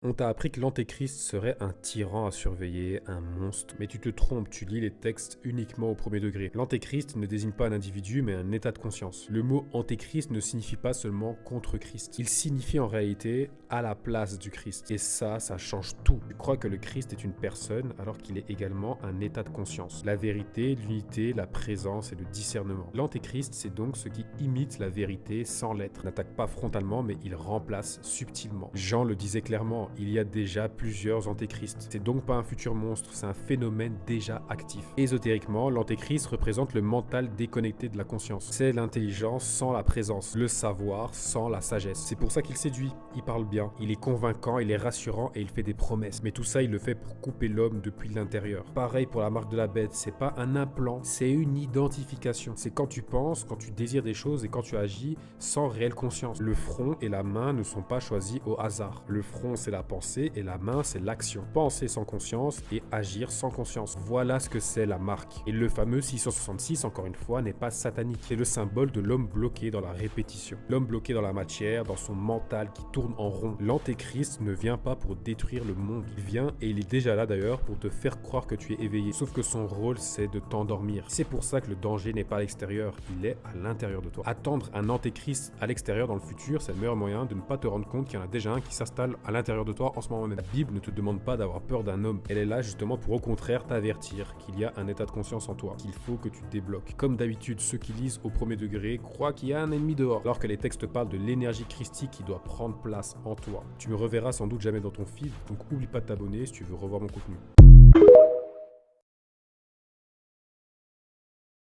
On t'a appris que l'Antéchrist serait un tyran à surveiller, un monstre, mais tu te trompes, tu lis les textes uniquement au premier degré. L'Antéchrist ne désigne pas un individu, mais un état de conscience. Le mot Antéchrist ne signifie pas seulement contre Christ, il signifie en réalité à la place du Christ. Et ça change tout. Tu crois que le Christ est une personne, alors qu'il est également un état de conscience. La vérité, l'unité, la présence et le discernement. L'Antéchrist, c'est donc ce qui imite la vérité sans l'être. N'attaque pas frontalement, mais il remplace subtilement. Jean le disait clairement, il y a déjà plusieurs antéchrists. C'est donc pas un futur monstre, c'est un phénomène déjà actif. Ésotériquement, l'antéchrist représente le mental déconnecté de la conscience. C'est l'intelligence sans la présence, le savoir sans la sagesse. C'est pour ça qu'il séduit, il parle bien, il est convaincant, il est rassurant et il fait des promesses. Mais tout ça, il le fait pour couper l'homme depuis l'intérieur. Pareil pour la marque de la bête, c'est pas un implant, c'est une identification. C'est quand tu penses, quand tu désires des choses et quand tu agis sans réelle conscience. Le front et la main ne sont pas choisis au hasard. Le front, c'est la pensée et la main, c'est l'action. Penser sans conscience et agir sans conscience. Voilà ce que c'est la marque. Et le fameux 666, encore une fois, n'est pas satanique. C'est le symbole de l'homme bloqué dans la répétition. L'homme bloqué dans la matière, dans son mental qui tourne en rond. L'antéchrist ne vient pas pour détruire le monde. Il vient, et il est déjà là d'ailleurs, pour te faire croire que tu es éveillé. Sauf que son rôle, c'est de t'endormir. C'est pour ça que le danger n'est pas à l'extérieur, il est à l'intérieur de toi. Attendre un antéchrist à l'extérieur dans le futur, c'est le meilleur moyen de ne pas te rendre compte qu'il y en a déjà un qui s'installe à l'intérieur de toi en ce moment même. La Bible ne te demande pas d'avoir peur d'un homme. Elle est là justement pour au contraire t'avertir qu'il y a un état de conscience en toi, qu'il faut que tu débloques. Comme d'habitude, ceux qui lisent au premier degré croient qu'il y a un ennemi dehors, alors que les textes parlent de l'énergie christique qui doit prendre place en toi. Tu me reverras sans doute jamais dans ton feed, donc oublie pas de t'abonner si tu veux revoir mon contenu.